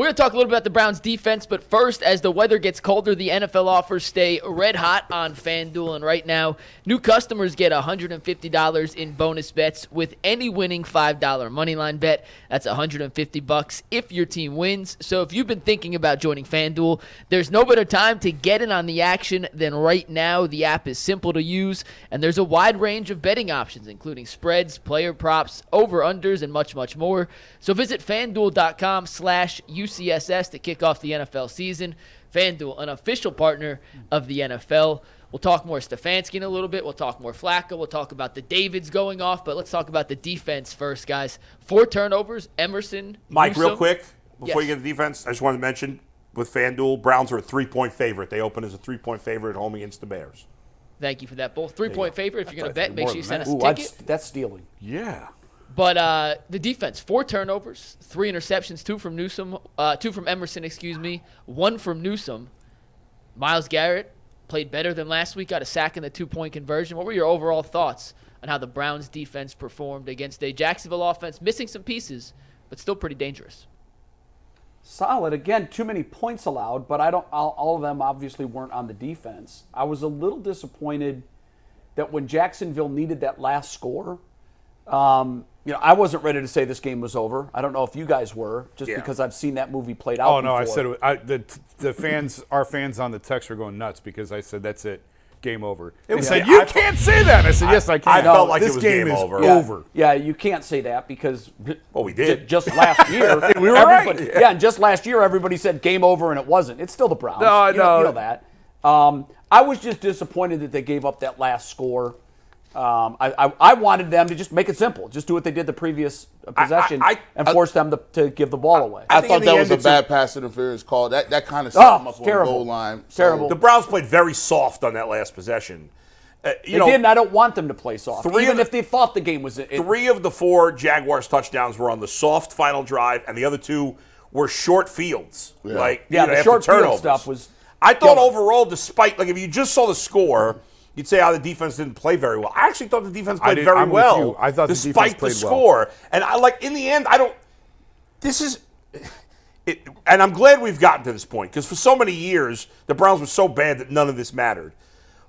We're going to talk a little bit about the Browns defense, but first, as the weather gets colder, the NFL offers stay red hot on FanDuel, and right now, new customers get $150 in bonus bets with any winning $5 moneyline bet. That's $150 if your team wins. So if you've been thinking about joining FanDuel, there's no better time to get in on the action than right now. The app is simple to use, and there's a wide range of betting options, including spreads, player props, over-unders, and much, much more. So visit FanDuel.com/UCSS to kick off the NFL season. FanDuel, an official partner of the NFL. We'll talk more Stefanski in a little bit. We'll talk more Flacco. We'll talk about the Davids going off. But let's talk about the defense first, guys. 4 turnovers, Emerson, Mike, Newsome. real quick, before you get to the defense, I just wanted to mention, with FanDuel, Browns are a 3-point favorite. They open as a 3-point favorite at home against the Bears. Thank you for that, Bull. 3-point favorite. If you're going to bet, make sure you send us a ticket. That's stealing. Yeah. But the defense, 4 turnovers, 3 interceptions, 2 from Newsome, 2 from Emerson, 1 from Newsome. Myles Garrett played better than last week, got a sack in the 2-point conversion. What were your overall thoughts on how the Browns defense performed against a Jacksonville offense, missing some pieces, but still pretty dangerous? Solid. Again, too many points allowed, but all of them obviously weren't on the defense. I was a little disappointed that when Jacksonville needed that last score, I wasn't ready to say this game was over. I don't know if you guys were, because I've seen that movie played out before. Oh, no, I said the fans, our fans on the text were going nuts because I said, that's it, game over. They said, you can't say that. I said, yes, I can. I felt like this it was game over. Over. Yeah, you can't say that because we did. Just last year. We were right. Yeah, and just last year everybody said game over and it wasn't. It's still the Browns. No, you know that. I was just disappointed that they gave up that last score. I wanted them to just make it simple. Just do what they did the previous possession and force them to give the ball away. I thought that was a bad pass interference call. That kind of set them up on the goal line. Terrible. The Browns played very soft on that last possession. They did, and I don't want them to play soft, even if they thought the game was it. 3 of the 4 Jaguars touchdowns were on the soft final drive, and the other 2 were short fields. Yeah, the short field stuff was. I thought overall, despite, if you just saw the score, you'd say, the defense didn't play very well. I actually thought the defense played very well. I thought despite the defense played score. And in the end, and I'm glad we've gotten to this point, because for so many years, the Browns were so bad that none of this mattered.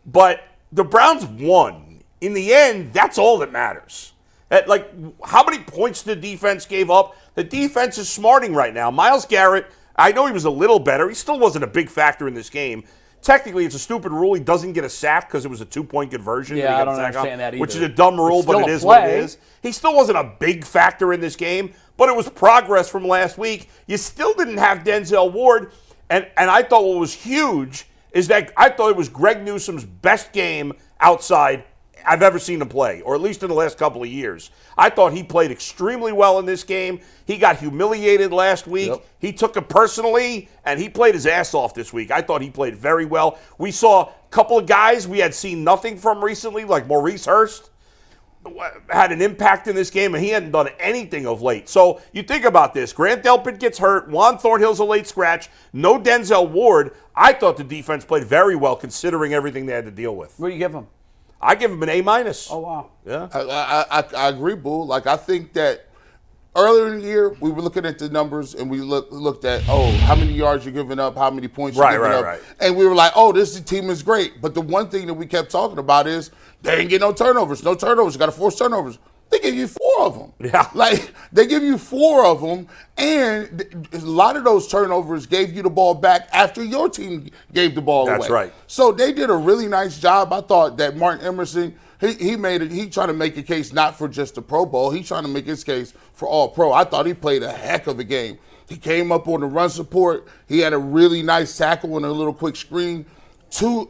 But the Browns won. In the end, that's all that matters. How many points the defense gave up? The defense is smarting right now. Myles Garrett, I know he was a little better. He still wasn't a big factor in this game. Technically, it's a stupid rule. He doesn't get a sack because it was a 2-point conversion. Yeah, I don't understand that either. Which is a dumb rule, but it is what it is. He still wasn't a big factor in this game, but it was progress from last week. You still didn't have Denzel Ward, and I thought what was huge is that I thought it was Greg Newsome's best game outside I've ever seen him play, or at least in the last couple of years. I thought he played extremely well in this game. He got humiliated last week. Yep. He took it personally, and he played his ass off this week. I thought he played very well. We saw a couple of guys we had seen nothing from recently, like Maurice Hurst, had an impact in this game, and he hadn't done anything of late. So you think about this. Grant Delpit gets hurt. Juan Thornhill's a late scratch. No Denzel Ward. I thought the defense played very well considering everything they had to deal with. What do you give them? I give him an A-. Oh, wow. Yeah. I agree, Bull. I think that earlier in the year, we were looking at the numbers, and we looked at, how many yards you're giving up, how many points you're giving up. Right. And we were like, this team is great. But the one thing that we kept talking about is they didn't get no turnovers. No turnovers. You got to force turnovers. They give you 4 of them. Yeah. They give you 4 of them, and a lot of those turnovers gave you the ball back after your team gave the ball away. That's right. So they did a really nice job. I thought that Martin Emerson, he made it. He tried to make a case not for just the Pro Bowl. He's trying to make his case for all pro. I thought he played a heck of a game. He came up on the run support. He had a really nice tackle and a little quick screen. 2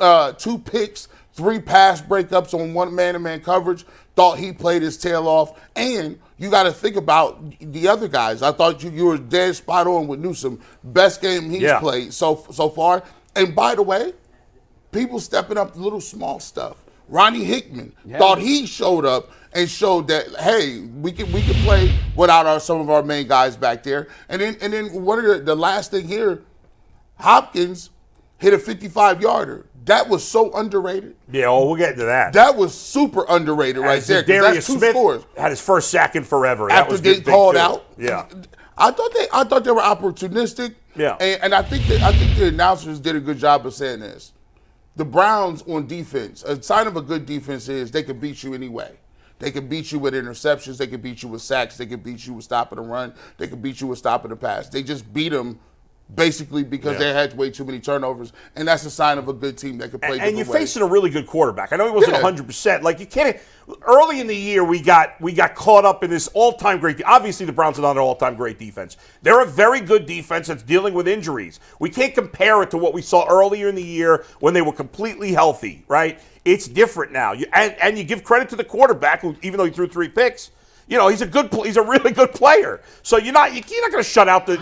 picks, 3 pass breakups on 1 man-to-man coverage. Thought he played his tail off. And you got to think about the other guys. I thought you were dead spot on with Newsome. Best game he's played so far. And by the way, people stepping up the little small stuff. Ronnie Hickman thought he showed up and showed that, hey, we can play without some of our main guys back there. And then one of the last thing here, Hopkins hit a 55-yarder. That was so underrated. Yeah, we'll get into that. That was super underrated right there. Darius that's 2 Smith scores. had his first sack in forever. After getting called out. Yeah. I thought they were opportunistic. Yeah. And I think the announcers did a good job of saying this. The Browns on defense, a sign of a good defense is they can beat you anyway. They can beat you with interceptions. They can beat you with sacks. They can beat you with stopping the run. They can beat you with stopping the pass. They just beat them basically because they had way too many turnovers, and that's a sign of a good team that can play different And you're ways. facing a really good quarterback. I know he wasn't 100%. Like, you can't. Early in the year, we got caught up in this all-time great. Obviously, the Browns are not an all-time great defense. They're a very good defense that's dealing with injuries. We can't compare it to what we saw earlier in the year when they were completely healthy, right? It's different now. And you give credit to the quarterback, who, even though he threw 3 picks. You know, he's a really good player. So you're not going to shut out the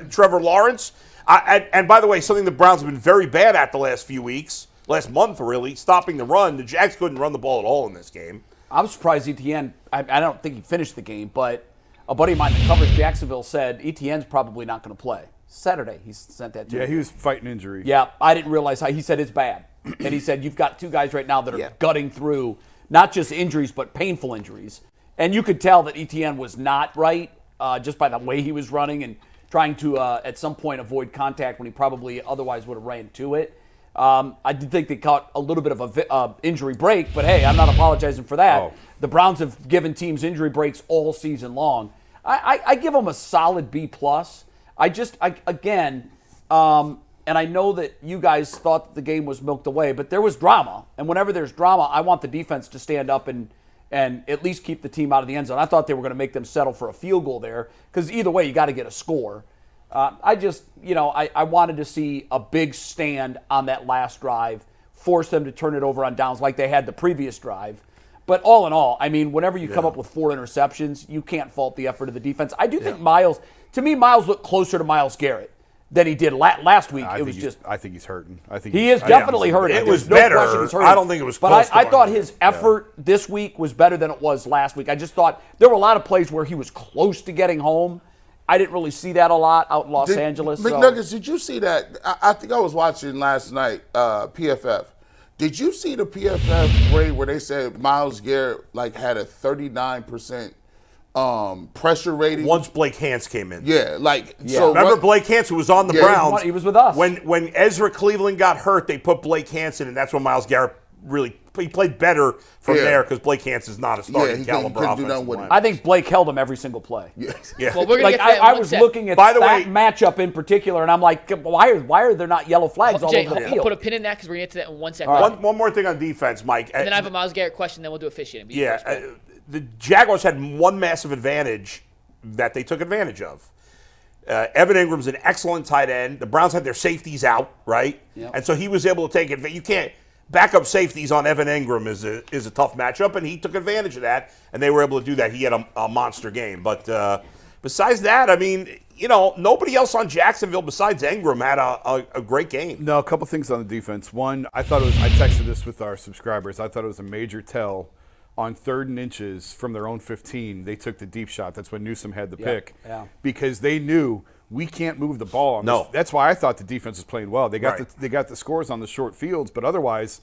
Trevor Lawrence. And by the way, something the Browns have been very bad at the last few weeks, last month really, stopping the run. The Jags couldn't run the ball at all in this game. I'm surprised ETN, I don't think he finished the game, but a buddy of mine that covers Jacksonville said ETN's probably not going to play. Saturday, he sent that to me. Yeah, he was fighting injury. Yeah, I didn't realize how. He said it's bad. And he said, you've got 2 guys right now that are gutting through not just injuries, but painful injuries. And you could tell that ETN was not right just by the way he was running and trying to, at some point, avoid contact when he probably otherwise would have ran to it. I did think they caught a little bit of a injury break, but hey, I'm not apologizing for that. Oh. The Browns have given teams injury breaks all season long. I give them a solid B+. Again, and I know that you guys thought that the game was milked away, but there was drama. And whenever there's drama, I want the defense to stand up and at least keep the team out of the end zone. I thought they were going to make them settle for a field goal there because either way, you got to get a score. I wanted to see a big stand on that last drive, force them to turn it over on downs like they had the previous drive. But all in all, I mean, whenever you come up with 4 interceptions, you can't fault the effort of the defense. I do think Myles looked closer to Myles Garrett than he did last week. I think he's hurting. He is definitely hurting. It was There's no better. question he's hurting. I don't think it was close But I to thought him. his effort this week was better than it was last week. I just thought there were a lot of plays where he was close to getting home. I didn't really see that a lot out in Los Angeles. McNuggets, did you see that? I think I was watching last night, PFF. Did you see the PFF grade where they said Myles Garrett had a 39% pressure rating? Once Blake Hance came in. So remember Blake Hance, who was on the Yeah, Browns? he was with us. When Ezra Cleveland got hurt, they put Blake Hance in, and that's when Myles Garrett he played better from there because Blake Hance is not a starting caliber couldn't do nothing offensive with him. lineman. I think Blake held him every single play. Yeah. Well, we're gonna get to that in I one was sec. looking at By the that way- matchup in particular, and I'm like, why are there not yellow flags all Jay, over the field? put a pin in that because we're going to get to that in 1 second. One more thing on defense, Mike. And then I have a Myles Garrett question, then we'll do officiating. The Jaguars had one massive advantage that they took advantage of. Evan Ingram's an excellent tight end. The Browns had their safeties out, right? Yep. And so he was able to take it. You can't backup safeties on Evan Ingram is a tough matchup, and he took advantage of that, and they were able to do that. He had a monster game. But besides that, I mean, nobody else on Jacksonville besides Ingram had a great game. No, a couple things on the defense. One, I texted this with our subscribers. I thought it was a major tell on 3rd and inches from their own 15. They took the deep shot. That's when Newsome had the pick. Yeah. Because they knew we can't move the ball on this. That's why I thought the defense was playing well. They got they got the scores on the short fields, but otherwise,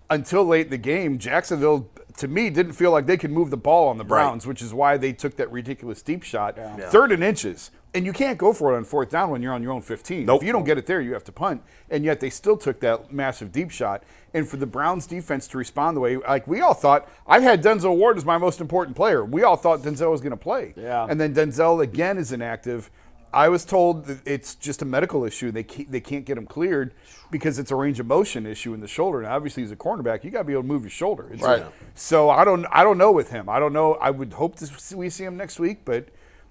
until late in the game, Jacksonville, to me, didn't feel like they could move the ball on the Browns, which is why they took that ridiculous deep shot. Yeah. 3rd and inches. And you can't go for it on 4th down when you're on your own 15. Nope. If you don't get it there, you have to punt. And yet they still took that massive deep shot. And for the Browns defense to respond the way, we all thought, I had Denzel Ward as my most important player. We all thought Denzel was going to play. Yeah. And then Denzel again is inactive. I was told that it's just a medical issue. They can't get him cleared because it's a range of motion issue in the shoulder. And obviously, as a cornerback, you got to be able to move your shoulder. Right. So I don't know with him. I don't know. I would hope we see him next week, but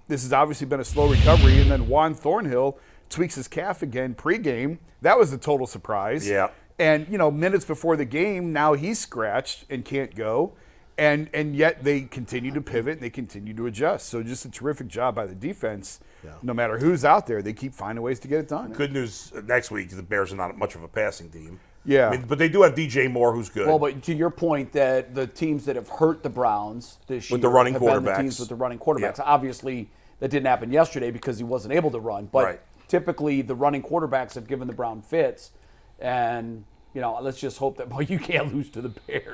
this has obviously been a slow recovery. And then Juan Thornhill tweaks his calf again pregame. That was a total surprise. Yeah. And minutes before the game, now he's scratched and can't go. And yet they continue to pivot and they continue to adjust. So just a terrific job by the defense. Yeah. No matter who's out there, they keep finding ways to get it done. Good news next week, the Bears are not much of a passing team. Yeah. But they do have DJ Moore, who's good. Well, but to your point that the teams that have hurt the Browns this year With the running have been the quarterbacks. teams with the running quarterbacks. Yeah. Obviously, that didn't happen yesterday because he wasn't able to run. But typically, the running quarterbacks have given the Brown fits. And, let's just hope that you can't lose to the Bears.